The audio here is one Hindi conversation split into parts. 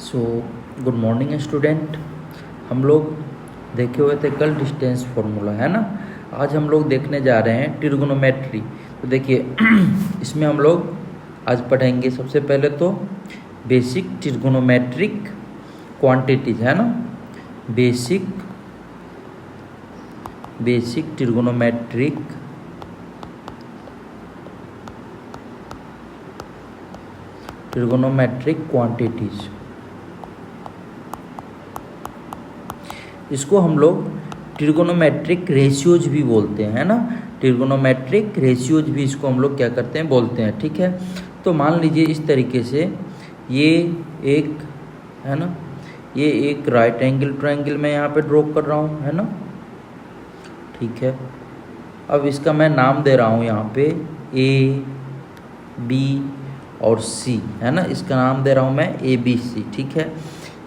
So good morning student. हम लोग देखे हुए थे कल डिस्टेंस फॉर्मूला, है ना। आज हम लोग देखने जा रहे हैं ट्रिगोनोमेट्री। तो देखिए इसमें हम लोग आज पढ़ेंगे सबसे पहले तो बेसिक ट्रिगोनोमेट्रिक क्वांटिटीज, है ना। बेसिक ट्रिगोनोमेट्रिक क्वांटिटीज, इसको हम लोग ट्रिगोनोमेट्रिक रेशियोज भी बोलते हैं, है ना। ट्रिगोनोमेट्रिक रेशियोज भी इसको हम लोग क्या करते हैं, बोलते हैं, ठीक है। तो मान लीजिए इस तरीके से ये एक, है ना, ये एक राइट एंगल ट्रायंगल मैं यहाँ पे ड्रॉ कर रहा हूँ, है ना, ठीक है। अब इसका मैं नाम दे रहा हूँ यहाँ पे ए, बी और सी, है ना। इसका नाम दे रहा हूँ मैं ए बी सी, ठीक है।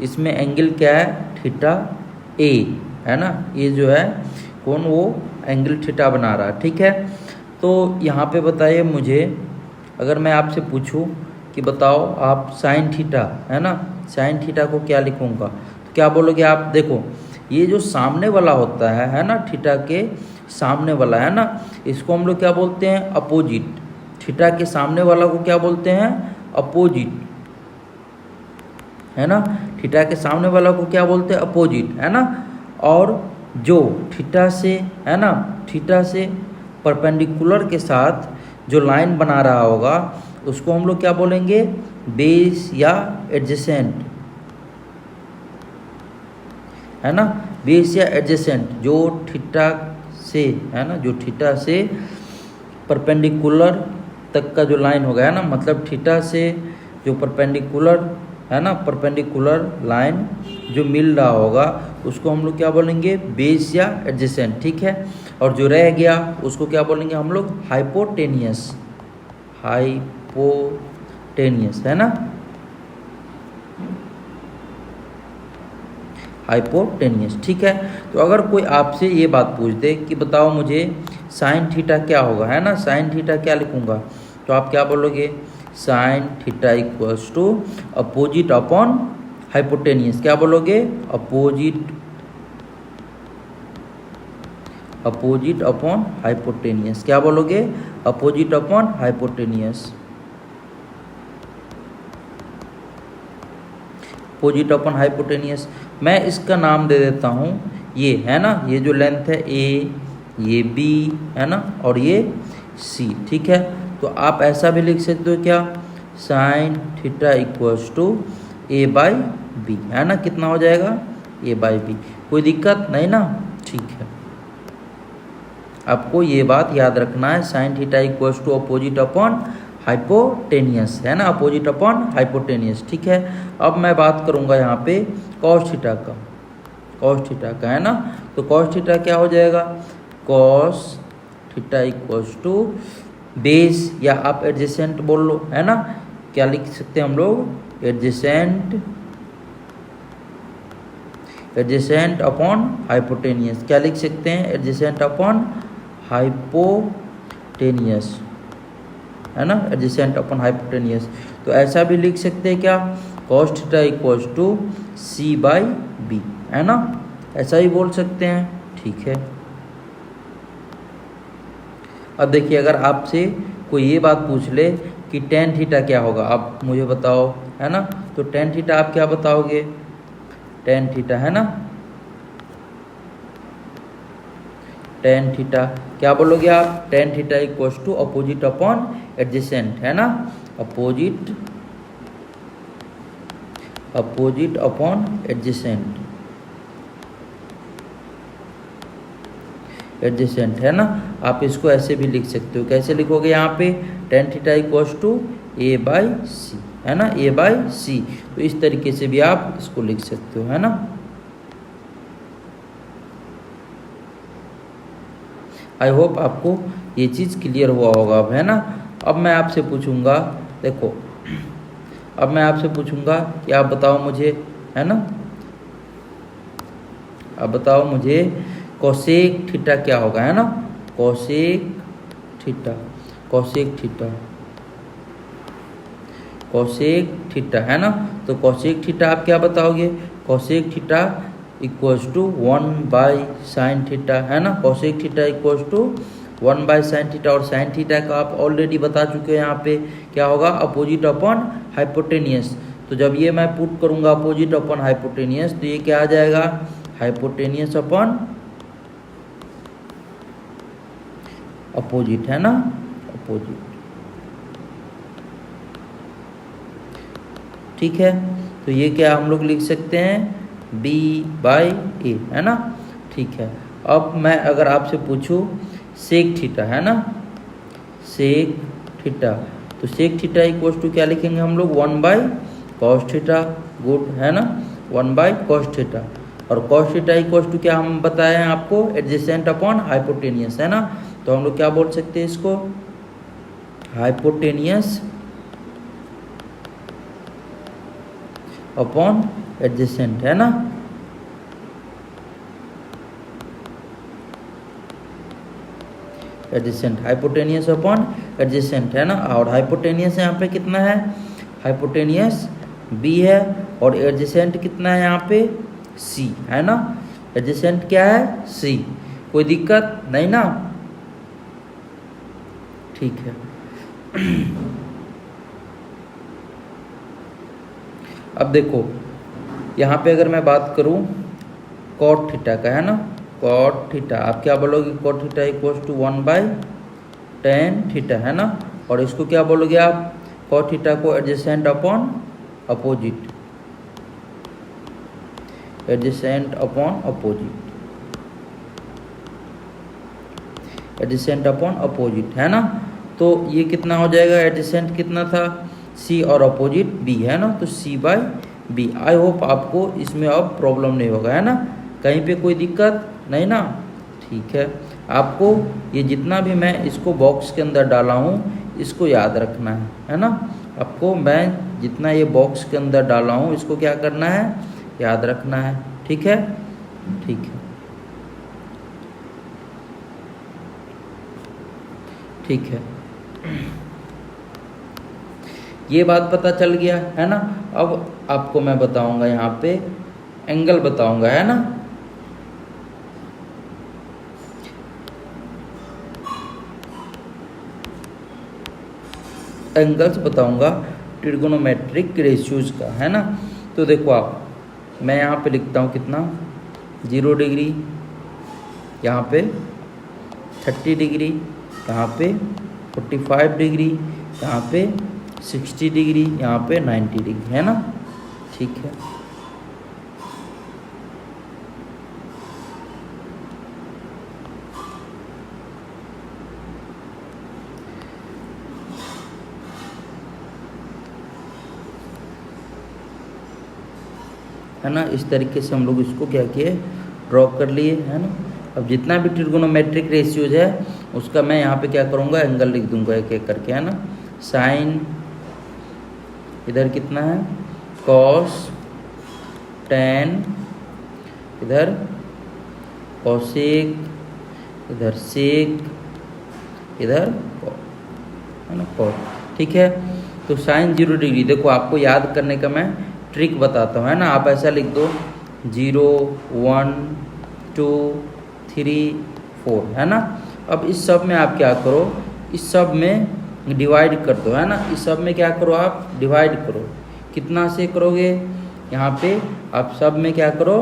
इसमें एंगल क्या है, थीटा ए, है ना। ये जो है कौन, वो एंगल थीटा बना रहा है, ठीक है। तो यहाँ पे बताइए मुझे, अगर मैं आपसे पूछूं कि बताओ आप साइन थीटा, है ना, साइन थीटा को क्या लिखूंगा, तो क्या बोलोगे आप। देखो ये जो सामने वाला होता है ना, थीटा के सामने वाला, है ना, इसको हम लोग क्या बोलते हैं, अपोजिट। थीटा के सामने वाला को क्या बोलते हैं, अपोजिट, है ना। थीटा के सामने वाला को क्या बोलते हैं, अपोजिट, है ना। और जो थीटा से, है ना, थीटा से परपेंडिकुलर के साथ जो लाइन बना रहा होगा उसको हम लोग क्या बोलेंगे, बेस या एडजेसेंट, है ना। बेस या एडजेसेंट, जो थीटा से, है ना, जो थीटा से परपेंडिकुलर तक का जो लाइन होगा, है ना, मतलब थीटा से जो परपेंडिकुलर, है ना, परपेंडिकुलर लाइन जो मिल रहा होगा उसको हम लोग क्या बोलेंगे, बेस या एडजेसेंट, ठीक है। और जो रह गया उसको क्या बोलेंगे हम लोग, हाइपोटेनियस, है ना, हाइपोटेनियस, ठीक है। तो अगर कोई आपसे ये बात पूछ दे कि बताओ मुझे साइन थीटा क्या होगा, है ना, साइन थीटा क्या लिखूंगा, तो आप क्या बोलोगे, sine theta equals to opposite upon hypotenuse. क्या बोलोगे, अपोजिट अपॉन हाइपोटेनियस। क्या बोलोगे, opposite upon hypotenuse, opposite upon hypotenuse. मैं इसका नाम दे देता हूँ ये, है ना, ये जो लेंथ है ए, ये बी, है ना, और ये सी, ठीक है। तो आप ऐसा भी लिख सकते हो क्या, sine theta equals to A by b, है ना। कितना हो जाएगा, ए बाई बी। कोई दिक्कत नहीं ना, ठीक है। आपको ये बात याद रखना है, sine theta equals to opposite upon hypotenuse, है ना, अपोजिट अपॉन हाइपोटेनियस, ठीक है। अब मैं बात करूंगा यहाँ पे कॉस थीटा का, है ना। तो कॉस थीटा क्या हो जाएगा, cos theta equals to base, या आप एडजेसेंट बोल लो, है ना। क्या लिख सकते हैं हम लोग, एडजेसेंट अपॉन हाइपोटेनियस। क्या लिख सकते हैं, एडजेसेंट अपॉन हाइपोटेनियस, है ना, एडजेसेंट अपॉन हाइपोटेनियस। तो ऐसा भी लिख सकते हैं क्या, cos theta equals to c by b, है ना, ऐसा ही बोल सकते हैं, ठीक है। अब देखिए अगर आपसे कोई ये बात पूछ ले कि टेन थीटा क्या होगा, आप मुझे बताओ, है ना। तो टेन थीटा आप क्या बताओगे, टेन थीटा, है ना, टेन थीटा क्या बोलोगे आप, tan theta equals to opposite upon adjacent, है ना, अपोजिट अपॉन एडजेसेंट, है ना। आप इसको ऐसे भी लिख सकते हो, कैसे लिखोगे यहाँ पे, ten theta equals to A by C, है ना, ए बाई सी। तो इस तरीके से भी आप इसको लिख सकते हो, है ना। आई होप आपको ये चीज़ क्लियर हुआ होगा अब, है ना। अब मैं आपसे पूछूंगा, देखो अब मैं आपसे पूछूंगा कि आप बताओ मुझे, है ना, अब बताओ मुझे कोसेक थीटा क्या होगा, है ना, कोसेक थीटा, कोसेक थीटा, है ना। तो कोसेक थीटा आप क्या बताओगे, cosec theta equals to 1/sin theta, है ना। Cosec theta equals to 1/sin theta, और साइन थीटा का आप ऑलरेडी बता चुके हो यहाँ पे क्या होगा, अपोजिट अपॉन हाइपोटेनियस। तो जब ये मैं पुट करूँगा अपोजिट अपॉन हाइपोटेनियस, तो ये क्या आ जाएगा, हाइपोटेनियस अपॉन अपोजिट, है ना, अपोजिट। ठीक है, तो ये क्या हम लोग लिख सकते हैं, B/A, है ना। ठीक है, अब मैं अगर आपसे पूछूं सेक थीटा, है ना, सेक थीटा, तो सेक थीटा इक्वल्स टू क्या लिखेंगे हम लोग, 1/cos थीटा। गुड, है ना, 1/cos थीटा। और cos थीटा इक्वल्स टू क्या हम बताए हैं आपको, एडजेसेंट अपॉन हाइपोटेनियस, है ना। तो हम लोग क्या बोल सकते हैं इसको, हाइपोटेनियस अपॉन एडजेसेंट, है ना। एडजेसेंट, हाइपोटेनियस अपॉन एडजेसेंट, है ना। और हाइपोटेनियस यहाँ पे कितना है, हाइपोटेनियस B है, और एडजेसेंट कितना है यहाँ पे, C, है ना। एडजेसेंट क्या है, C। कोई दिक्कत नहीं ना, ठीक है। अब देखो यहाँ पे अगर मैं बात करूँ कॉट थीटा का, है ना, कॉट थीटा, आप क्या बोलोगे, cot theta equals to 1/tan theta, है ना। और इसको क्या बोलोगे आप, कॉट थीटा को adjacent upon opposite, adjacent upon opposite, adjacent upon opposite, है ना। तो ये कितना हो जाएगा, एडजेसेंट कितना था, C, और अपोजिट B, है ना। तो C/B। आई होप आपको इसमें अब प्रॉब्लम नहीं होगा, है ना, कहीं पे कोई दिक्कत नहीं ना, ठीक है। आपको ये जितना भी मैं इसको बॉक्स के अंदर डाला हूँ इसको याद रखना है ना। आपको मैं जितना ये बॉक्स के अंदर डाला हूँ इसको क्या करना है, याद रखना है, ठीक है, ठीक है, ठीक है। ये बात पता चल गया, है ना। अब आपको मैं बताऊंगा यहाँ पे एंगल बताऊंगा, है ना। एंगल्स बताऊंगा ट्रिगोनोमेट्रिक रेशियोज का, है ना। तो देखो आप, मैं यहाँ पे लिखता हूँ कितना, 0 डिग्री, यहाँ पे 30 डिग्री, यहाँ पे 45 डिग्री, यहाँ पे 60 डिग्री, यहाँ पे 90 डिग्री, है ना, ठीक है। है ना, इस तरीके से हम लोग इसको क्या किए, ड्रॉ कर लिए, है ना। अब जितना भी ट्रिगोनोमेट्रिक रेशियोज है उसका मैं यहाँ पे क्या करूँगा, एंगल लिख दूंगा एक एक करके, है ना। साइन इधर कितना है, कॉस, टैन, इधर कॉसेक, इधर सेक, इधर कॉट, है ना, कॉट, ठीक है। तो साइन 0 डिग्री, देखो आपको याद करने का मैं ट्रिक बताता हूँ, है ना। आप ऐसा लिख दो 0 1 2 3 4, है ना। अब इस सब में आप क्या करो, इस सब में डिवाइड कर दो, है ना। इस सब में क्या करो, आप डिवाइड करो, कितना से करोगे, यहाँ पे आप सब में क्या करो,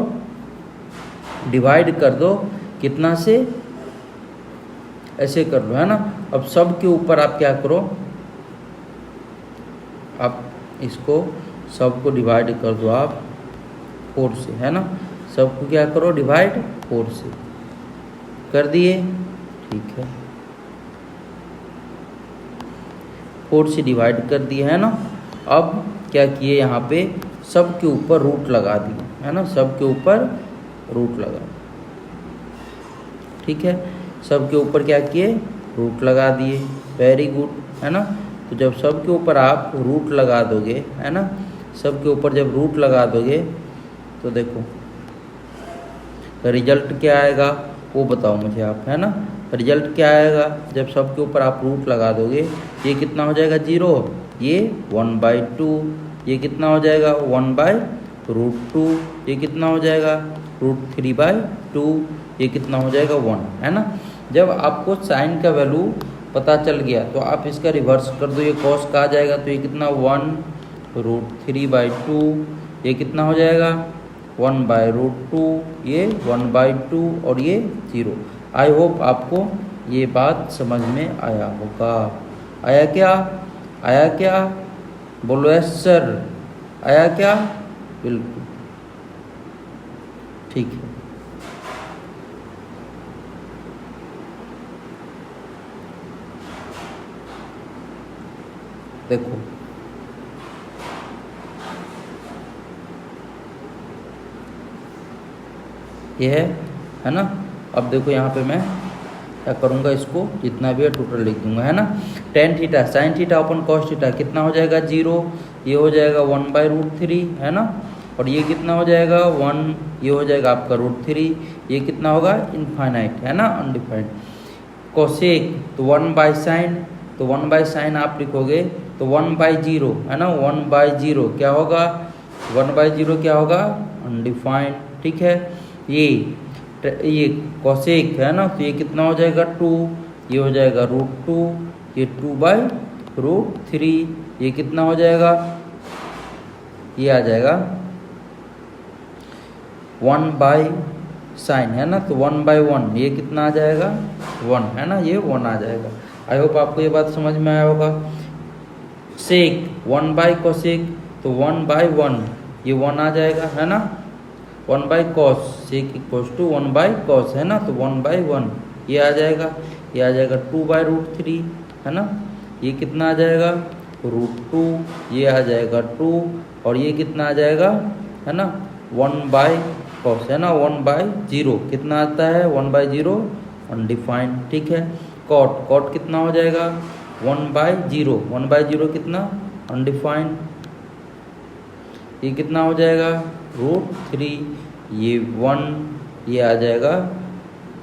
डिवाइड कर दो, कितना से, ऐसे कर लो, है ना। अब सब के ऊपर आप क्या करो, आप इसको सबको डिवाइड कर दो आप 4 से, है ना। सबको क्या करो, डिवाइड 4 से कर दिए, ठीक है, 4 से डिवाइड कर दिए, है ना। अब क्या किए, यहाँ पे सब के ऊपर रूट लगा दिए, है ना, सब के ऊपर रूट लगा, ठीक है। सब के ऊपर क्या किए, रूट लगा दिए, वेरी गुड, है ना। तो जब सब के ऊपर आप रूट लगा दोगे, है ना, सब के ऊपर जब रूट लगा दोगे तो देखो रिजल्ट क्या आएगा वो बताओ मुझे आप, है ना। रिजल्ट क्या आएगा, जब सब के ऊपर आप रूट लगा दोगे, ये कितना हो जाएगा, 0, ये 1/2, ये कितना हो जाएगा 1/√2, ये कितना हो जाएगा √3/2, ये कितना हो जाएगा 1, है ना। जब आपको साइन का वैल्यू पता चल गया तो आप इसका रिवर्स कर दो, ये कॉस का आ जाएगा, तो ये कितना 1√3/2, ये कितना हो जाएगा 1/√2, ये 1/2 और ये 0। आई होप आपको ये बात समझ में आया होगा। आया क्या? आया क्या? बोलो यस सर। आया क्या? बिल्कुल ठीक है। देखो ये है ना। अब देखो यहाँ पे मैं क्या करूँगा, इसको जितना भी है टोटल लिख दूंगा, है ना। टेन थीटा साइन थीटा अपन कॉस थीटा कितना हो जाएगा 0, ये हो जाएगा 1/√3, है ना। और ये कितना हो जाएगा 1, ये हो जाएगा आपका √3, ये कितना होगा इनफाइनाइट, है ना, अनडिफाइंड। कोसेक तो 1/sin, तो 1/sin आप लिखोगे तो 1/0, है ना, 1/0 क्या होगा 1/0 क्या होगा अनडिफाइंड, ठीक है। ये कोसेक है ना, तो ये कितना हो जाएगा 2, ये हो जाएगा √2, ये 2/√3, ये कितना हो जाएगा, ये आ जाएगा 1/sin, है ना, तो 1/1, ये कितना आ जाएगा 1, है ना, ये 1 आ जाएगा। आई होप आपको ये बात समझ में आया होगा। सेक 1/कोसेक तो 1/1, ये 1 आ जाएगा, है ना। 1/cos sec equals to 1/cos, है ना, तो 1/1 ये आ जाएगा, ये आ जाएगा 2/√3, है ना, ये कितना आ जाएगा √2, ये आ जाएगा 2, और ये कितना आ जाएगा, है ना 1/cos, है ना, 1/0 कितना आता है 1/0 अनडिफाइंड, ठीक है। कॉट कितना हो जाएगा 1/0, 1/0 कितना अनडिफाइंड, ये कितना हो जाएगा √3, ये 1, ये आ जाएगा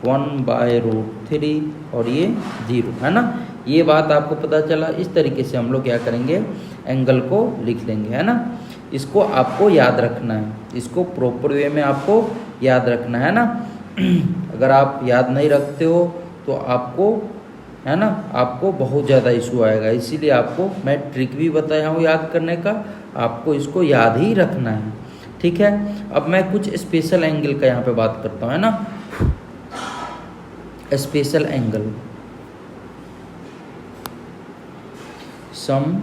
1/√3 और ये 0, है ना। ये बात आपको पता चला। इस तरीके से हम लोग क्या करेंगे एंगल को लिख लेंगे, है ना। इसको आपको याद रखना है, इसको प्रॉपर वे में आपको याद रखना है ना। अगर आप याद नहीं रखते हो तो आपको, है ना, आपको बहुत ज़्यादा इशू आएगा। इसीलिए आपको मैं ट्रिक भी बताया हूँ याद करने का, आपको इसको याद ही रखना है, ठीक है। अब मैं कुछ स्पेशल एंगल का यहाँ पे बात करता हूँ, है ना। Special angle, some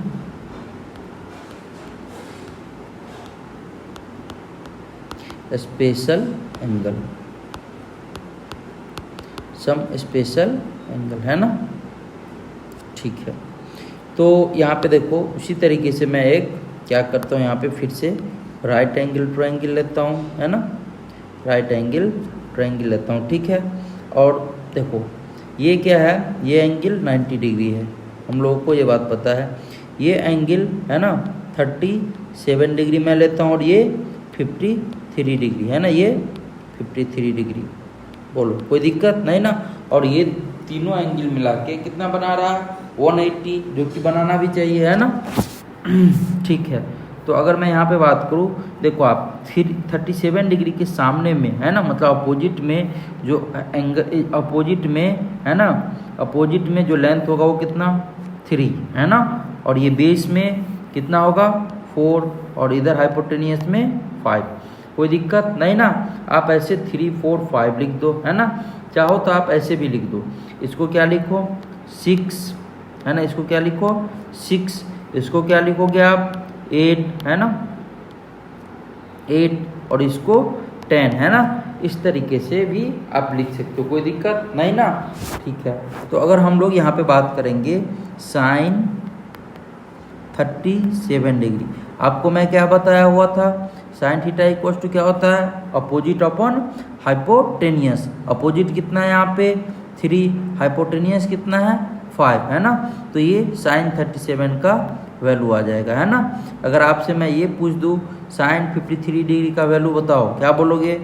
special angle, some special angle, है ना, ठीक है। तो यहाँ पे देखो उसी तरीके से मैं एक क्या करता हूँ, यहाँ पे फिर से राइट एंगल ट्रायंगल लेता हूँ, है ना, राइट एंगल ट्रायंगल लेता हूँ, ठीक है। और देखो ये क्या है, ये एंगल 90 डिग्री है, हम लोगों को ये बात पता है। ये एंगल है ना 37 डिग्री मैं लेता हूँ, और ये 53 डिग्री, है ना, ये 53 डिग्री। बोलो कोई दिक्कत नहीं ना। और ये तीनों एंगल मिला के कितना बना रहा है 180, जो कि बनाना भी चाहिए, है ना। ठीक है। तो अगर मैं यहाँ पे बात करूँ, देखो आप 37 डिग्री के सामने में, है ना, मतलब अपोजिट में जो एंगल, अपोजिट में, है ना, अपोजिट में जो लेंथ होगा वो कितना 3, है ना, और ये बेस में कितना होगा 4, और इधर हाइपोटेनियस में 5। कोई दिक्कत नहीं ना। आप ऐसे 3, 4, 5 लिख दो, है ना। चाहो तो आप ऐसे भी लिख दो, इसको क्या लिखो 6, है ना, इसको क्या लिखो 6, इसको क्या लिखोगे आप 8, है ना 8, और इसको 10, है ना। इस तरीके से भी आप लिख सकते हो, कोई दिक्कत नहीं ना, ठीक है। तो अगर हम लोग यहाँ पे बात करेंगे साइन 37 डिग्री, आपको मैं क्या बताया हुआ था, साइन थीटा इक्वल टू क्या होता है अपोजिट अपॉन हाइपोटेनियस। अपोजिट कितना है यहाँ पे 3, हाइपोटेनियस कितना है 5, है ना। तो ये साइन 37 का वैल्यू आ जाएगा, है ना। अगर आपसे मैं ये पूछ दूँ साइन 53 डिग्री का वैल्यू बताओ, क्या बोलोगे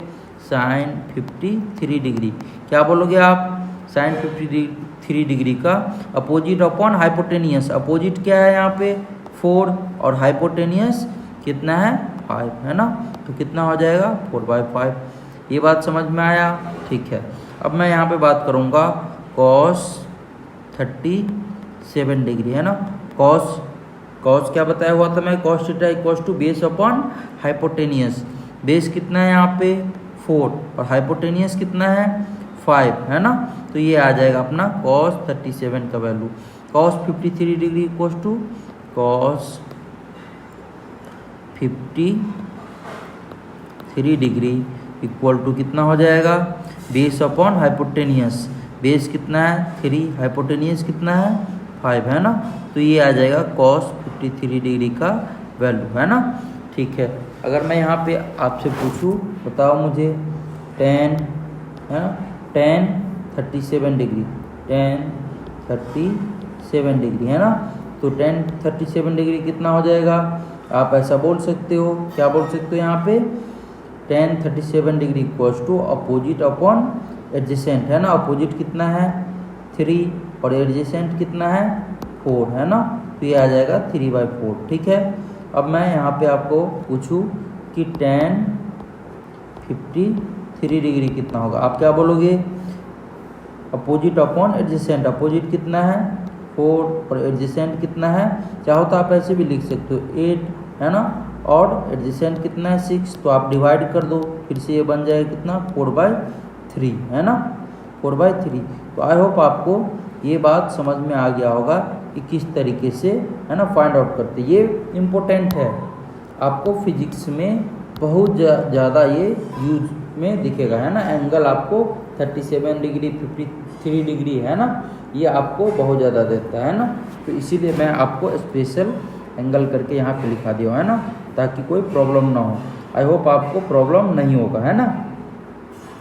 साइन 53 डिग्री, क्या बोलोगे आप साइन 53 डिग्री का अपोजिट अपॉन हाइपोटेनियस। अपोजिट क्या है यहाँ पे 4 और हाइपोटेनियस कितना है 5 है ना, तो कितना हो जाएगा 4/5। ये बात समझ में आया, ठीक है। अब मैं यहाँ पे बात करूँगा cos 37 डिग्री है ना। कॉस क्या बताया हुआ था मैं, cos theta equals to base upon hypotenuse. Base कितना है यहाँ पे 4 और हाइपोटेनियस कितना है 5 है ना, तो ये आ जाएगा अपना cos 37 का value. cos 53 degree equals to cos 53 degree equal to कितना हो जाएगा, बेस अपॉन हाइपोटेनियस। बेस कितना है 3, हाइपोटेनियस कितना है 5 है ना, तो ये आ जाएगा cos 53 डिग्री का वैल्यू है ना, ठीक है। अगर मैं यहाँ पे आपसे पूछूँ, बताओ मुझे tan है ना, tan 37 डिग्री, tan 37 डिग्री है ना, तो tan 37 डिग्री कितना हो जाएगा, आप ऐसा बोल सकते हो, क्या बोल सकते हो यहाँ पे, tan 37 degree equals to opposite upon adjacent है ना। अपोजिट कितना है 3 और एडजेसेंट कितना है 4 है ना, तो ये आ जाएगा 3/4, ठीक है। अब मैं यहाँ पे आपको पूछूँ कि tan 53 डिग्री कितना होगा, आप क्या बोलोगे, अपोजिट अपॉन एडजेसेंट। अपोजिट कितना है 4 और एडजेसेंट कितना है, चाहो तो आप ऐसे भी लिख सकते हो 8 है ना, और एडजेसेंट कितना है 6, तो आप डिवाइड कर दो, फिर से ये बन जाएगा कितना 4/3 है ना, 4/3। तो आई होप आपको ये बात समझ में आ गया होगा कि किस तरीके से है ना फाइंड आउट करते। ये इम्पोर्टेंट है, आपको फिजिक्स में बहुत ज़्यादा ये यूज में दिखेगा है ना। एंगल आपको 37 डिग्री 53 डिग्री है ना, ये आपको बहुत ज़्यादा देता है ना, तो इसीलिए मैं आपको स्पेशल एंगल करके यहाँ पे लिखा दिया है ना, ताकि कोई प्रॉब्लम ना हो। आई होप आपको प्रॉब्लम नहीं होगा है ना।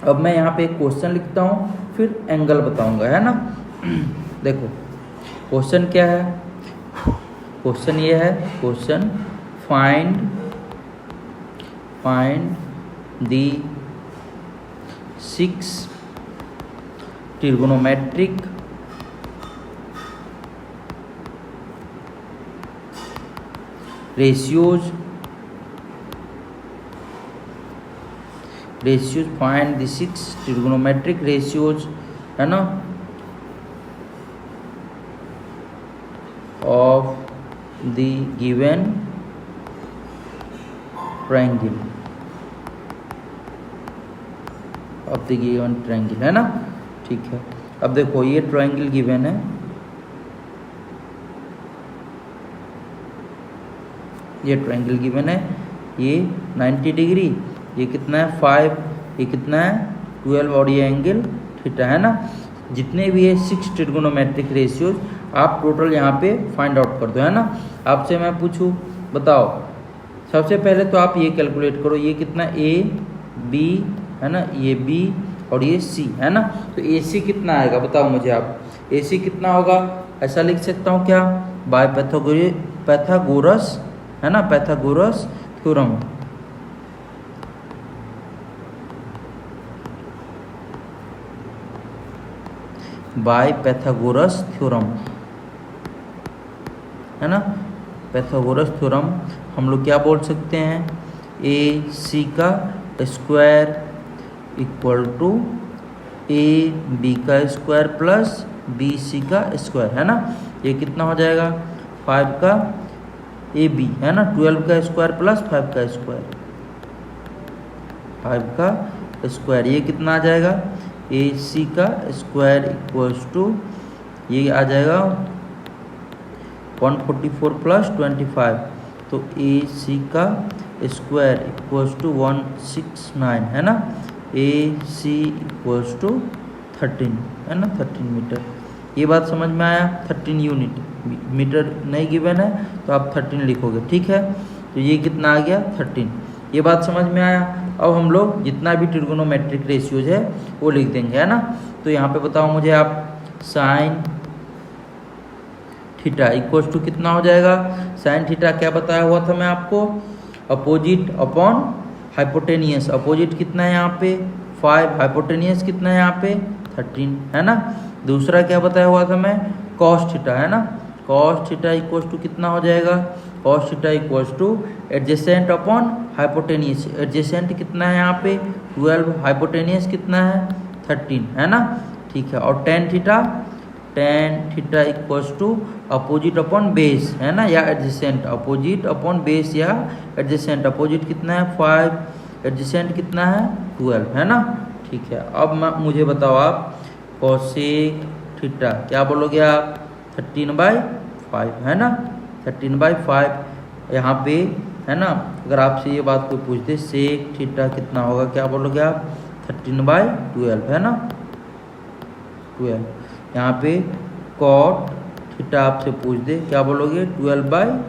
अब मैं यहाँ पे एक क्वेश्चन लिखता हूँ, फिर एंगल बताऊँगा है ना। देखो क्वेश्चन क्या है, क्वेश्चन ये है, question find the 6 trigonometric ratios find the 6 trigonometric ratios है ना of the given triangle है ना, ठीक है। अब देखो ये ट्रायंगल गिवन है, ये ट्रायंगल गिवन है, ये 90 डिग्री, ये कितना है 5, ये कितना है 12 और ये एंगल थीटा है ना। जितने भी है 6 ट्रिगोनोमेट्रिक रेशियोज आप टोटल यहाँ पे फाइंड आउट कर दो है ना। आपसे मैं पूछूँ, बताओ सबसे पहले तो आप ये कैलकुलेट करो, ये कितना ए बी है ना, ये बी और ये सी है ना, तो ए सी कितना आएगा बताओ मुझे आप, ए सी कितना होगा, ऐसा लिख सकता हूँ क्या, बाय पैथागोरस है ना, Pythagoras theorem, by Pythagoras theorem है ना। पैथागोरस थ्योरम हम लोग क्या बोल सकते हैं, ए सी का square equal to a b का स्क्वायर प्लस बी सी का स्क्वायर है ना। ये कितना हो जाएगा 5 का ए बी है ना, 12 का स्क्वायर प्लस 5 का स्क्वायर, 5 का स्क्वायर, ये कितना आ जाएगा ए सी का स्क्वायर इक्वल्स टू ये आ जाएगा 144 प्लस 25, तो ए सी का स्क्वायर इक्वल्स टू 169 है ना, ए सी इक्वल्स टू 13 है ना, 13 मीटर। ये बात समझ में आया, 13 यूनिट, मीटर नहीं गिवन है तो आप 13 लिखोगे, ठीक है। तो ये कितना आ गया 13, ये बात समझ में आया। अब हम लोग जितना भी ट्रिगोनोमेट्रिक रेशियोज है वो लिख देंगे है ना। तो यहाँ पे बताओ मुझे आप, साइन थीटा इक्वल्स टू कितना हो जाएगा, साइन थीटा क्या बताया हुआ था मैं आपको, अपोजिट अपॉन हाइपोटेनियस। अपोजिट कितना है यहाँ पे 5, हाइपोटेनियस कितना है यहाँ पे 13 है ना। दूसरा क्या बताया हुआ था मैं, कॉस थीटा है ना, कॉस थीटा इक्वल्स टू कितना हो जाएगा, cos theta equals two adjacent upon hypotenuse. Adjacent कितना है यहाँ पे 12, हाइपोटेनियस कितना है 13, है ना, ठीक है। और tan theta equals to opposite upon base, है ना, या एडजेसेंट, अपोजिट अपॉन बेस या एडजेसेंट। अपोजिट कितना है 5, एडजेसेंट कितना है 12, है ना, ठीक है। अब मुझे बताओ आप कोसेक थीटा क्या बोलोगे आप 13/5, है ना, 13/5 यहाँ पे, है ना। अगर आपसे ये बात कोई पूछते सेक थीटा कितना होगा, क्या बोलोगे आप 13/12, है ना, 12। यहाँ पे कॉट थीटा आपसे पूछ दे, क्या बोलोगे 12/5,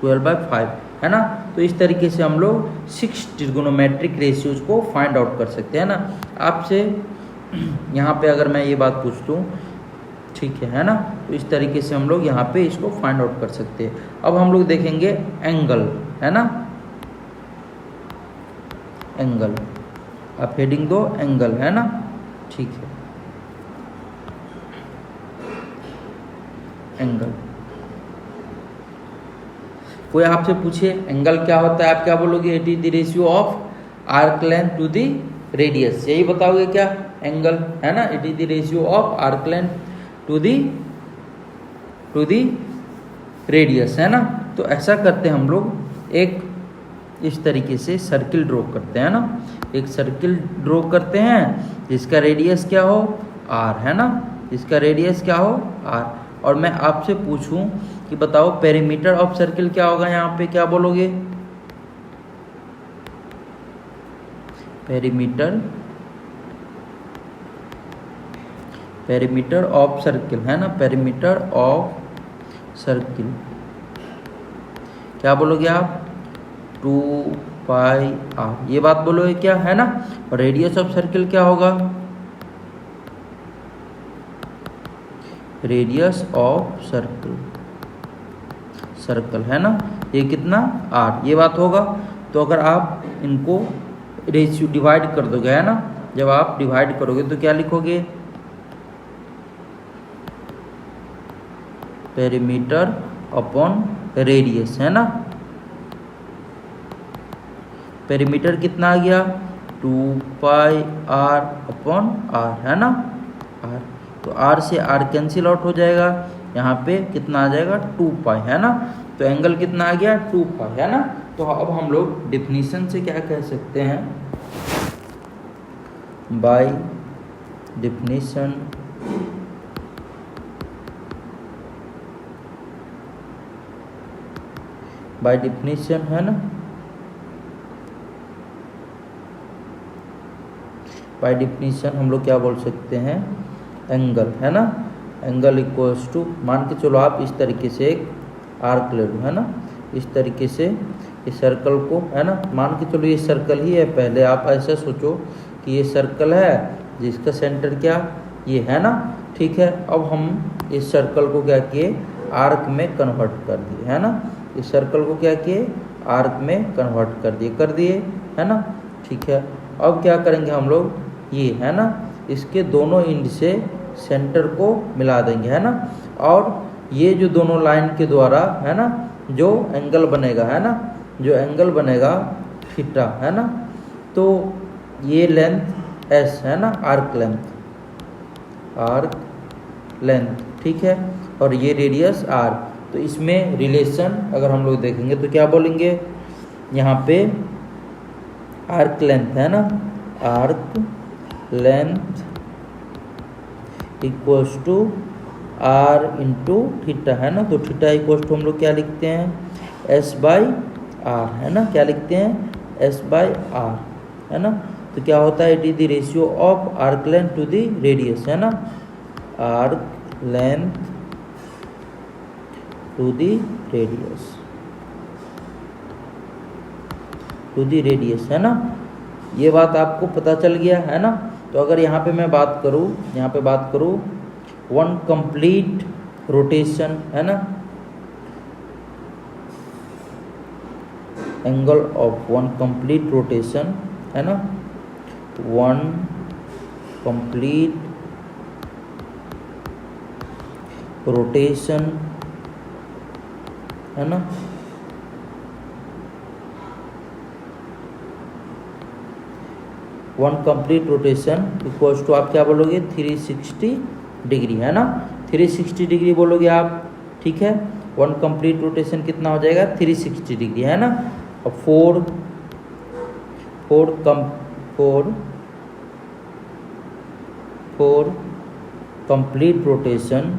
12/5, है ना। तो इस तरीके से हम लोग 6 ट्रिगोनोमेट्रिक रेशियोज को फाइंड आउट कर सकते हैं ना। आपसे यहाँ पे अगर मैं ये बात पूछ लूँ, ठीक है ना, तो इस तरीके से हम लोग यहाँ पे इसको फाइंड आउट कर सकते हैं। अब हम लोग देखेंगे एंगल, है ना, एंगल, आप हेडिंग दो एंगल, है ना, ठीक है, एंगल। कोई आपसे पूछे एंगल क्या होता है, आप क्या बोलोगे, it is the ratio of arc length to the radius, यही बताओगे क्या एंगल, है ना, it is the ratio of arc length to the radius, है ना। तो ऐसा करते हैं हम लोग, एक इस तरीके से सर्किल ड्रॉ करते हैं ना, एक सर्किल ड्रॉ करते हैं जिसका रेडियस क्या हो r, है ना, जिसका रेडियस क्या हो r। और मैं आपसे पूछूं कि बताओ पेरीमीटर ऑफ सर्किल क्या होगा, यहाँ पे क्या बोलोगे, पेरीमीटर ऑफ सर्किल, है ना, पेरीमीटर ऑफ सर्किल क्या बोलोगे आप 2πr, ये बात बोलोगे क्या, है ना। और रेडियस ऑफ सर्किल क्या होगा, रेडियस ऑफ सर्कल, है ना, ये कितना r, ये बात होगा। तो अगर आप इनको रेशियो डिवाइड कर दोगे, है ना, जब आप डिवाइड करोगे तो क्या लिखोगे, पेरीमीटर अपॉन रेडियस, है ना। पेरीमीटर कितना आ गया 2πr अपॉन r, है ना, r। तो r से r कैंसिल आउट हो जाएगा, यहाँ पे कितना आ जाएगा 2π, है ना। तो एंगल कितना आ गया 2π, है ना। तो अब हम लोग डेफिनेशन से क्या कह सकते हैं, बाय डेफिनेशन है ना, बाय डेफिनेशन हम लोग क्या बोल सकते हैं, एंगल, है ना, एंगल इक्वल्स टू, मान के चलो आप इस तरीके से एक आर्क ले लो, है ना, इस तरीके से इस सर्कल को, है ना, मान के चलो ये सर्कल ही है, पहले आप ऐसा सोचो कि ये सर्कल है जिसका सेंटर क्या ये, है ना, ठीक है। अब हम इस सर्कल को क्या किए आर्क में कन्वर्ट कर दिए, है ना, इस सर्कल को क्या किए आर्क में कन्वर्ट कर दिए, है ना, ठीक है। अब क्या करेंगे हम लोग, ये, है ना, इसके दोनों एंड से सेंटर को मिला देंगे, है ना। और ये जो दोनों लाइन के द्वारा, है ना, जो एंगल बनेगा, है ना, जो एंगल बनेगा थीटा, है ना, तो ये लेंथ s, है ना, आर्क लेंथ, ठीक है, और ये रेडियस r। तो इसमें रिलेशन अगर हम लोग देखेंगे तो क्या बोलेंगे, यहाँ पे आर्क लेंथ, है ना, arc length equals to r into theta, है ना। तो थीटा इक्वल्स टू हम लोग क्या लिखते हैं s/r, है ना, क्या लिखते हैं s/r, है ना। तो क्या होता है, it is the ratio of arc length to the radius, है ना, arc length to the radius, है ना। ये बात आपको पता चल गया, है ना। तो अगर यहाँ पे मैं बात करूँ, वन कंप्लीट रोटेशन, है ना, angle of one complete rotation, है ना, वन कंप्लीट रोटेशन, है ना, one complete rotation equals to आप क्या बोलोगे 360 डिग्री, है ना, 360 डिग्री बोलोगे आप, ठीक है। वन कंप्लीट रोटेशन कितना हो जाएगा 360 डिग्री, है ना। और four complete rotation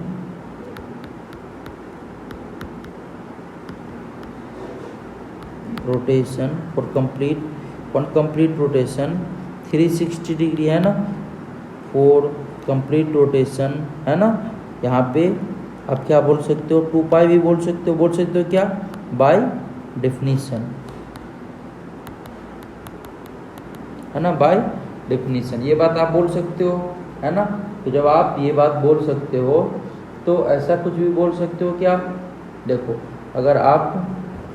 for complete one complete rotation 360 degree, है ना। फॉर कंप्लीट रोटेशन, है ना, यहाँ पे आप क्या बोल सकते हो 2 पाई भी बोल सकते हो क्या बाय डेफिनीशन, है ना, बाय डेफिनीशन, ये बात आप बोल सकते हो, है ना। तो जब आप ये बात बोल सकते हो तो ऐसा कुछ भी बोल सकते हो क्या, देखो अगर आप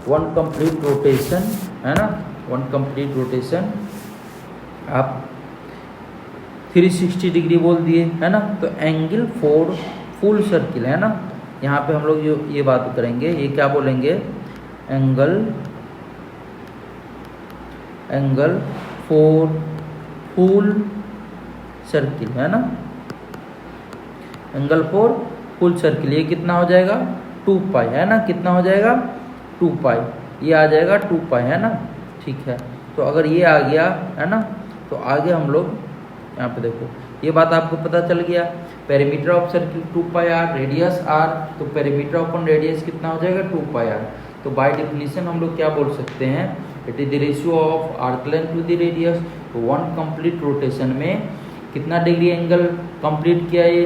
वन कंप्लीट रोटेशन, है ना, वन कंप्लीट रोटेशन आप 360 डिग्री बोल दिए, है ना, तो एंगल फॉर फुल सर्किल, है ना, यहाँ पे हम लोग ये बात करेंगे, ये क्या बोलेंगे एंगल फॉर फुल सर्किल, है ना, एंगल फॉर फुल सर्किल, ये कितना हो जाएगा 2 पाई, है ना, कितना हो जाएगा 2 पाई, ये आ जाएगा 2 पाई, है ना, ठीक है। तो अगर ये आ गया, है ना, तो आगे हम लोग यहाँ पे देखो ये बात आपको पता चल गया, perimeter of circle 2 pi r, radius r, तो पेरीमीटर अपॉन रेडियस कितना हो जाएगा 2 पाई आर। तो बाय डेफिनेशन हम लोग क्या बोल सकते हैं, it is the ratio of arc length to the radius. तो वन कंप्लीट रोटेशन में कितना डिग्री एंगल कंप्लीट किया ये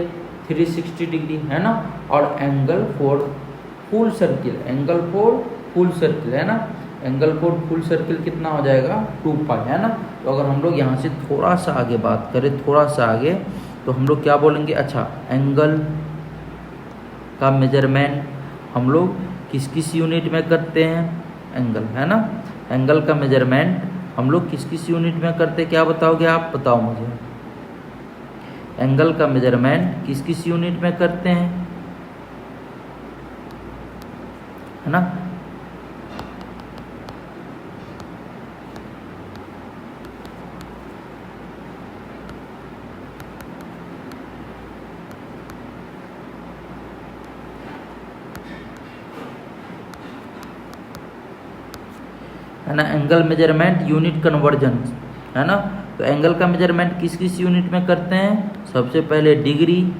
360 डिग्री, है ना, और एंगल फॉर फुल सर्किल, है ना, एंगल फॉर फुल सर्किल कितना हो जाएगा 2 पाई, है ना। तो अगर हम लोग यहाँ से थोड़ा सा आगे बात करें, थोड़ा सा आगे, तो हम लोग क्या बोलेंगे, अच्छा एंगल का मेजरमेंट हम लोग किस किस यूनिट में करते हैं, एंगल, है ना, एंगल का मेजरमेंट हम लोग किस किस यूनिट में करते हैं, क्या बताओगे आप, बताओ मुझे, एंगल का मेजरमेंट किस किस यूनिट में करते हैं, है ना। है ना, एंगल मेजरमेंट यूनिट कन्वर्जन, है ना। तो एंगल का मेजरमेंट किस किस यूनिट में करते हैं, सबसे पहले डिग्री,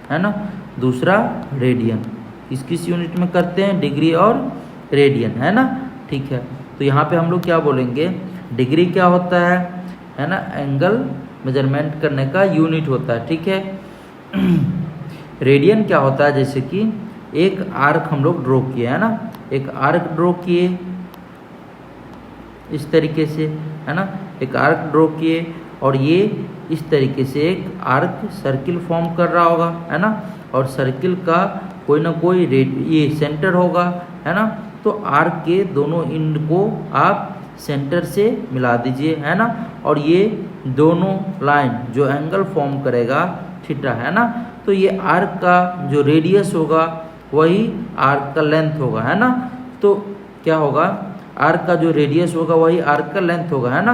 है ना, दूसरा रेडियन, किस किस यूनिट में करते हैं, डिग्री और रेडियन, है ना, ठीक है। तो यहाँ पे हम लोग क्या बोलेंगे, डिग्री क्या होता है ना, एंगल मेजरमेंट करने का यूनिट होता है, ठीक है। रेडियन क्या होता है, जैसे कि एक आर्क हम लोग ड्रॉ किए, है ना, एक आर्क ड्रॉ किए इस तरीके से, है ना, एक आर्क ड्रॉ किए और ये इस तरीके से एक आर्क सर्किल फॉर्म कर रहा होगा, है ना, और सर्किल का कोई ना कोई ये सेंटर होगा, है ना। तो आर्क के दोनों एंड को आप सेंटर से मिला दीजिए, है ना, और ये दोनों लाइन जो एंगल फॉर्म करेगा थीटा, है ना, तो ये आर्क का जो रेडियस होगा वही आर्क का लेंथ होगा, है ना। तो क्या होगा, आर्क का जो रेडियस होगा वही आर्क का लेंथ होगा, है ना।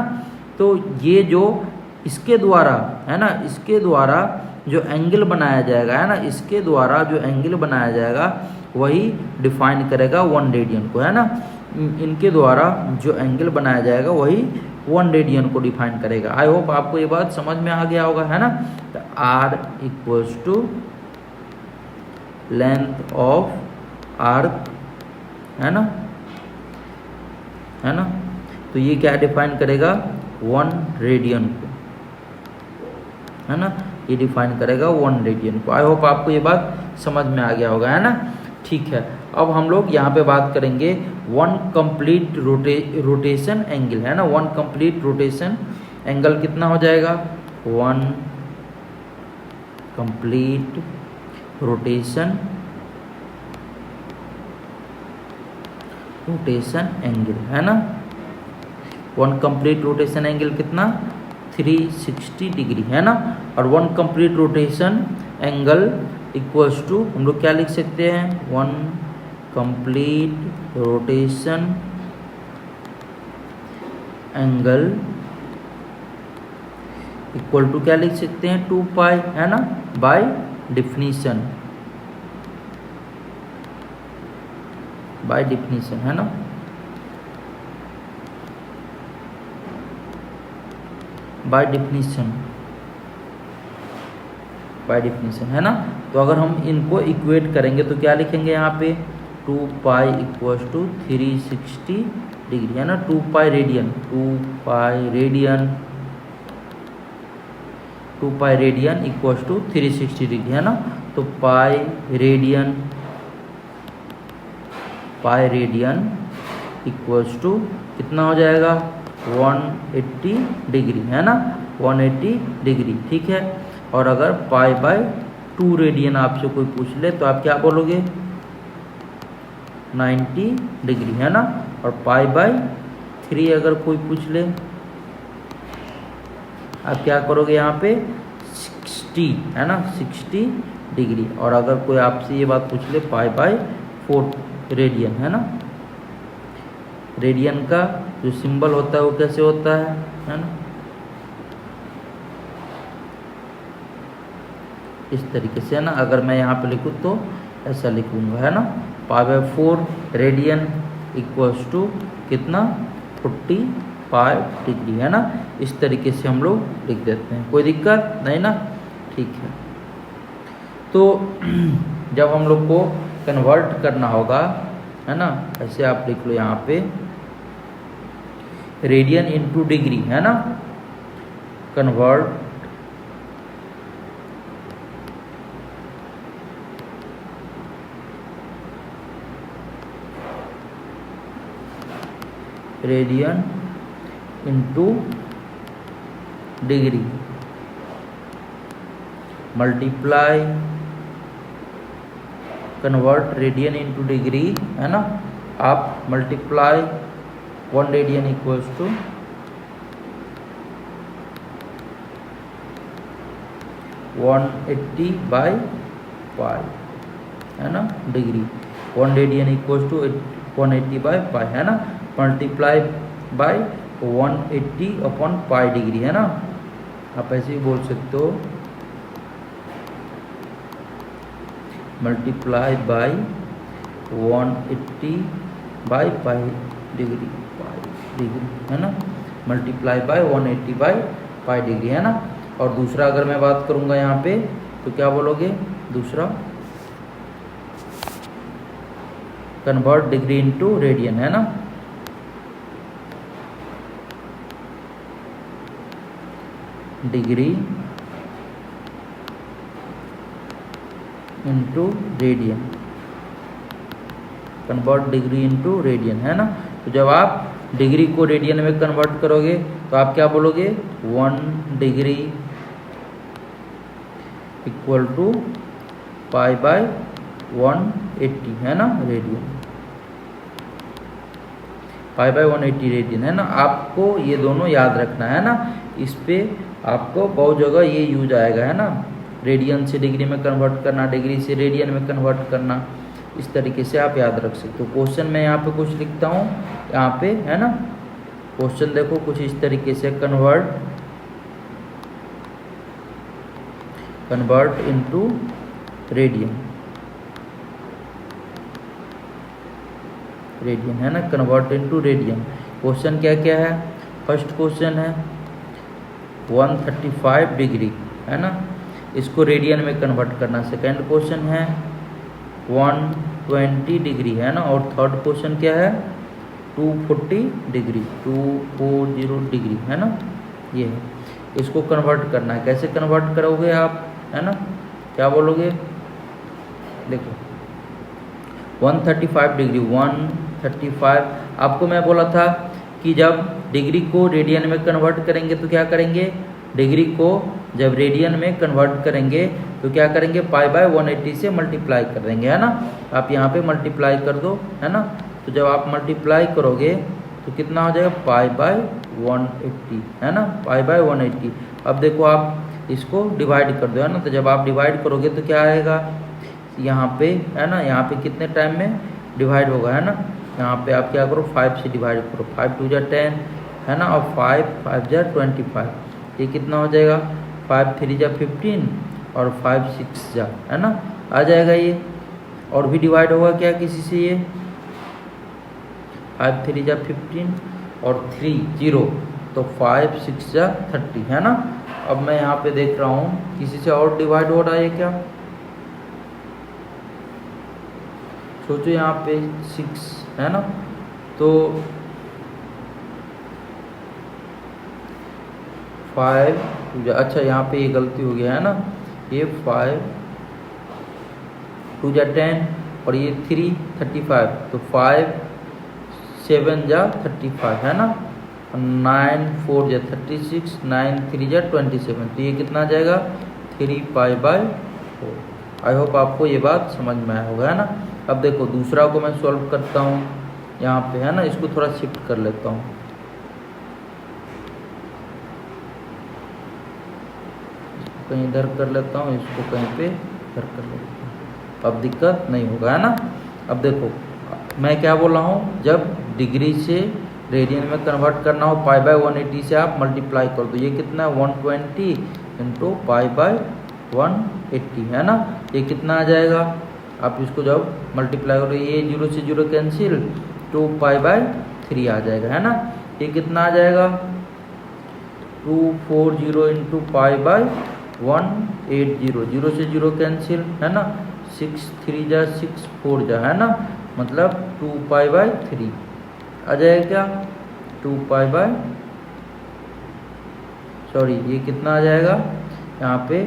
तो ये जो इसके द्वारा, है ना, इसके द्वारा जो एंगल बनाया जाएगा, है ना, इसके द्वारा जो एंगल बनाया जाएगा वही डिफाइन करेगा 1 रेडियन को, है ना। इनके द्वारा जो एंगल बनाया जाएगा वही 1 रेडियन को डिफाइन करेगा। आई होप आपको ये बात समझ में आ गया होगा, है ना। तो r equals to length of arc, है ना, तो ये क्या डिफाइन करेगा 1 रेडियन को, है ना, ये डिफाइन करेगा 1 रेडियन को। आई होप आपको ये बात समझ में आ गया होगा, है ना, ठीक है। अब हम लोग यहाँ पे बात करेंगे 1 कंप्लीट रोटेशन एंगल, है ना, 1 कंप्लीट रोटेशन एंगल कितना हो जाएगा, 1 कंप्लीट रोटेशन एंगल, है ना, 1 कंप्लीट रोटेशन एंगल कितना 360 डिग्री, है ना, और 1 complete rotation angle equals to हम लोग क्या लिख सकते हैं, 1 complete rotation angle equal to क्या लिख सकते हैं, 2 पाई, है ना, बाय डिफिनीशन, है ना। बाय डिफिनीशन है ना। तो अगर हम इनको इक्वेट करेंगे तो क्या लिखेंगे यहाँ पे, 2 पाई इक्वल्स टू 360 डिग्री, है ना। 2 pi radian, 2 pi radian equals to 360 degree, है ना। तो पाई रेडियन इक्वल्स टू कितना हो जाएगा, 180 डिग्री, है ना, 180 डिग्री, ठीक है। और अगर पाई बाय 2 रेडियन आपसे कोई पूछ ले तो आप क्या बोलोगे, 90 डिग्री, है ना। और पाई बाय 3 अगर कोई पूछ ले आप क्या करोगे यहाँ पे, 60, है ना, 60 डिग्री। और अगर कोई आपसे ये बात पूछ ले पाई बाय 4 रेडियन, है ना। रेडियन का जो सिंबल होता है वो कैसे होता है ना, इस तरीके से, है ना। अगर मैं यहाँ पे लिखूँ तो ऐसा लिखूँगा, है ना, pi by 4 radian equals to कितना, 45 डिग्री, है ना। इस तरीके से हम लोग लिख देते हैं, कोई दिक्कत नहीं ना, ठीक है। तो जब हम लोग को कन्वर्ट करना होगा, है ना, ऐसे आप लिख लो यहाँ पे रेडियन इनटू डिग्री, है ना, convert radian into degree multiply convert radian into degree, है ना। आप multiply 1 radian equals to 180 by pi, है ना, degree. 1 radian equals to 180 by pi, है ना, multiply by 180 upon pi degree, है ना। आप ऐसे ही बोल सकते हो, multiply by 180 by pi degree, है ना, multiply by 180 by pi degree, है ना। और दूसरा अगर मैं बात करूंगा यहाँ पे तो क्या बोलोगे, दूसरा कन्वर्ट डिग्री इनटू रेडियन, है ना, degree into radian, convert degree into radian, है ना। तो जब आप डिग्री को रेडियन में कन्वर्ट करोगे तो आप क्या बोलोगे, 1 degree equal to pi by 180, है ना, रेडियन, पाई बाय 180 रेडियन, है ना। आपको ये दोनों याद रखना है ना, इस पे आपको बहुत जगह ये यूज आएगा, है ना। रेडियन से डिग्री में कन्वर्ट करना, डिग्री से रेडियन में कन्वर्ट करना, इस तरीके से आप याद रख सकते हो। क्वेश्चन में यहाँ पे कुछ लिखता हूँ यहाँ पे, है ना, क्वेश्चन देखो कुछ इस तरीके से, कन्वर्ट इनटू रेडियन, है ना, कन्वर्ट इनटू रेडियन। क्वेश्चन क्या क्या है, फर्स्ट क्वेश्चन है 135 डिग्री, है ना, इसको रेडियन में कन्वर्ट करना। सेकंड क्वेश्चन है 120 डिग्री, है ना। और थर्ड क्वेश्चन क्या है, 240 डिग्री, 240 डिग्री, है ना, ये है। इसको कन्वर्ट करना है, कैसे कन्वर्ट करोगे आप, है ना, क्या बोलोगे, देखो 135 डिग्री, 135 आपको मैं बोला था कि जब डिग्री को रेडियन में कन्वर्ट करेंगे तो क्या करेंगे, डिग्री को जब रेडियन में कन्वर्ट करेंगे तो क्या करेंगे, पाई बाय 180 से मल्टीप्लाई कर देंगे, है ना। आप यहाँ पे मल्टीप्लाई कर दो, है ना। तो जब आप मल्टीप्लाई करोगे तो कितना हो जाएगा, पाई बाय 180, है ना, पाई बाय 180। अब देखो आप इसको डिवाइड कर दो, है ना। तो जब आप डिवाइड करोगे तो क्या आएगा, यहाँ पे है ना, यहाँ पे कितने टाइम में डिवाइड होगा, है ना। यहाँ पे आप क्या करो, 5 से डिवाइड करो, 5 2 जा 10 है ना, और 5 5 जा 25, ये कितना हो जाएगा, 5 3 जा 15 और 5 6 जा, है ना, आ जाएगा ये। और भी डिवाइड होगा क्या किसी से, ये 5 3 जा 15 और 3 0, तो 5 6 जा 30, है ना। अब मैं यहाँ पे देख रहा हूँ किसी से और डिवाइड हो रहा है क्या, सोचो यहाँ पे 6 है ना, तो 5 अच्छा यहाँ पे ये गलती हो गया है ना, ये 5 2 जा 10 और ये 3 35, तो 5 7 जा 35, है ना, 9 4 जा 36, 9 3 जा 27, तो ये कितना आ जाएगा 3 पाई बाय 4। आई होप आपको ये बात समझ में आया होगा, है ना। अब देखो दूसरा को मैं सॉल्व करता हूँ यहाँ पे, है ना, इसको थोड़ा शिफ्ट कर लेता हूँ, इसको कहीं इधर कर लेता हूँ, इसको कहीं पे इधर कर लेता हूँ, अब दिक्कत नहीं होगा, है ना। अब देखो मैं क्या बोल रहा हूँ, जब डिग्री से रेडियन में कन्वर्ट करना हो, पाई बाय 180 से आप मल्टीप्लाई कर दो, ये कितना है 120 इंटू पाई बाय 180, है ना, ये कितना आ जाएगा, आप इसको जब मल्टीप्लाई करो, ये 0 से 0 कैंसिल, 2 पाई बाय 3 आ जाएगा, है ना। ये कितना आ जाएगा 240 इंटू पाई बाय 180, 0 से 0 कैंसिल, है ना, 6 3 जा 6 4 जा, है ना, मतलब 2 पाई बाय 3 आ जाएगा क्या, 2 पाई बाय सॉरी ये कितना आ जाएगा, यहाँ पे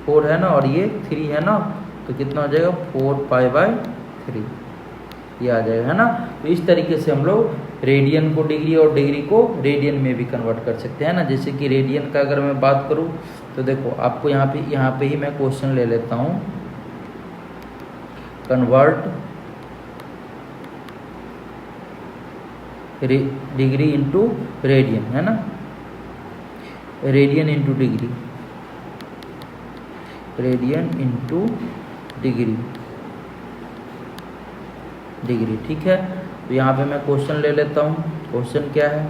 4 है ना और ये 3 है ना, तो कितना हो जाएगा 4 पाई बाय 3, ये आ जाएगा, है ना। तो इस तरीके से हम लोग रेडियन को डिग्री और डिग्री को रेडियन में भी कन्वर्ट कर सकते हैं ना। जैसे कि रेडियन का अगर मैं बात करूँ तो देखो आपको यहाँ पे ही मैं क्वेश्चन ले लेता हूँ, कन्वर्ट डिग्री इंटू रेडियन, है ना, radian into degree, radian into degree, degree, ठीक है। तो यहाँ पे मैं क्वेश्चन ले लेता हूँ, क्वेश्चन क्या है,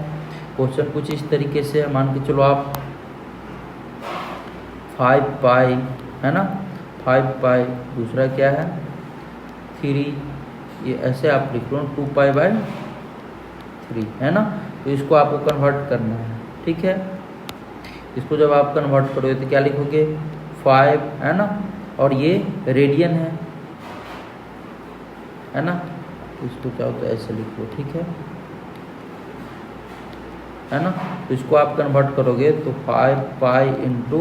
क्वेश्चन कुछ इस तरीके से है, मान के चलो आप 5 पाई, है ना, 5 पाई, दूसरा क्या है 3, ये ऐसे आप लिख लो 2 पाई बाय 3, है ना। तो इसको आपको कन्वर्ट करना है, ठीक है। इसको जब आप कन्वर्ट करोगे तो क्या लिखोगे 5, है ना, और ये रेडियन है ना, इसको चाहो तो ऐसे लिख लो, ठीक है ना। तो इसको आप कन्वर्ट करोगे तो 5 pi into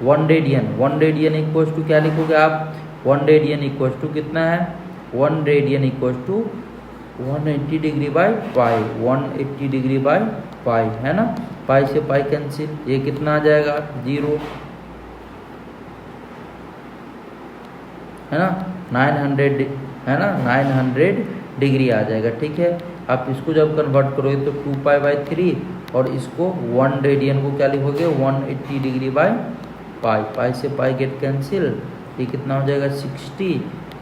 1 radian, 1 radian equals to क्या लिखोगे आप, 1 रेडियन इक्वल्स टू कितना है, 1 radian equals to 180 degree by pi, 180 degree by pi, है ना, पाई से पाई कैंसिल, ये कितना आ जाएगा 0, है ना, 900, है ना, 900 डिग्री आ जाएगा, ठीक है। आप इसको जब कन्वर्ट करोगे तो 2 पाई बाय 3 और इसको 1 रेडियन को क्या लिखोगे 180 डिग्री बाय पाई, पाई से पाई गेट कैंसिल, ये कितना हो जाएगा 60,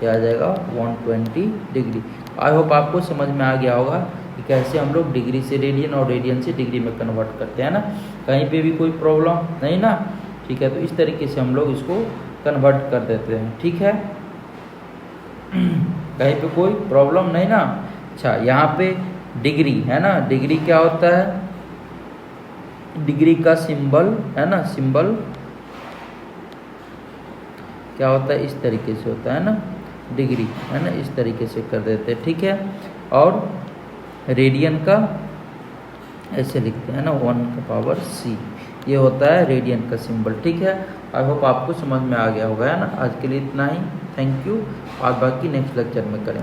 ये आ जाएगा 120 डिग्री। आई होप आपको समझ में आ गया होगा कि कैसे हम लोग डिग्री से रेडियन और रेडियन से डिग्री में कन्वर्ट करते हैं ना, कहीं पे भी कोई प्रॉब्लम नहीं ना, ठीक है। तो इस तरीके से हम लोग इसको कन्वर्ट कर देते हैं, ठीक है, कहीं पे कोई प्रॉब्लम नहीं ना। अच्छा यहाँ पे डिग्री, है ना, डिग्री क्या होता है, डिग्री का सिंबल, है ना, सिंबल क्या होता है, इस तरीके से होता है ना, डिग्री, है ना, इस तरीके से कर देते हैं, ठीक है। और रेडियन का ऐसे लिखते हैं ना 1 का पावर c, ये होता है रेडियन का सिंबल, ठीक है। आई होप आपको समझ में आ गया होगा, है ना। आज के लिए इतना ही, थैंक यू, और बाकी नेक्स्ट लेक्चर में करें।